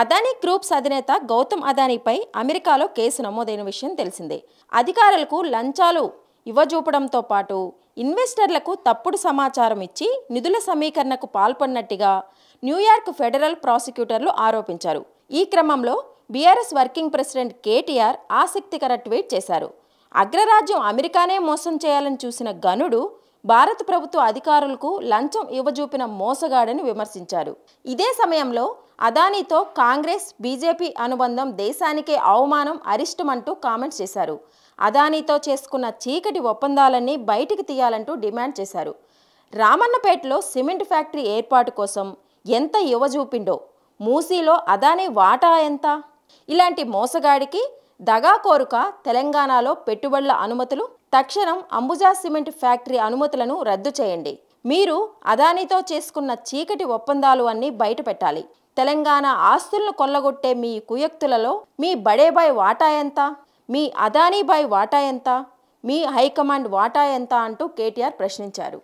Adani groups అధినేత గౌతమ్ అదానీపై అమెరికాలో case నమోదైన విషయం తెలిసిందే. అధికారులకు లంచాలు ఇవ్వజూపడంతో పాటు ఇన్వెస్టర్లకు తప్పుడు సమాచారం ఇచ్చి నిధుల సమీకరణకు పాల్పడినట్టుగా న్యూయార్క్ ఫెడరల్ ప్రాసిక్యూటర్లు ఆరోపించారు. ఈ క్రమంలో బీఆర్ఎస్ వర్కింగ్ ప్రెసిడెంట్ కేటీఆర్ ఆసక్తికర ట్వీట్ చేశారు. అగ్రరాజ్యం అమెరికానే మోసం చేయాలని చూసిన గనుడు భారత ప్రభుత్వ అధికారులకు లంచం ఇవ్వజూపిన మోసగాడని విమర్శించారు. ఇదే సమయంలో అదానీతో కాంగ్రెస్, బీజేపీ అనుబంధం దేశానికే అవమానం, అరిష్టమంటూ కామెంట్స్ చేశారు. అదానీతో చేసుకున్న చీకటి ఒప్పందాలన్నీ బయటికి తీయాలంటూ డిమాండ్ చేశారు. రామన్నపేటలో సిమెంట్ ఫ్యాక్టరీ ఏర్పాటు కోసం ఎంత ఇవ్వజూపిండో, మూసీలో అదానీ వాటా ఎంత? ఇలాంటి మోసగాడికి దగాకోరుక తెలంగాణలో పెట్టుబడుల అనుమతులు, తక్షణం అంబుజా సిమెంట్ ఫ్యాక్టరీ అనుమతులను రద్దు చేయండి. మీరు అదానీతో చేసుకున్న చీకటి ఒప్పందాలు అన్నీ బయట పెట్టాలి. తెలంగాణ ఆస్తులను కొల్లగొట్టే మీ కుయుక్తులలో మీ బడేబాయ్ వాటా ఎంత? మీ అదానీబాయ్ వాటా ఎంత? మీ హైకమాండ్ వాటా ఎంత అంటూ కేటీఆర్ ప్రశ్నించారు.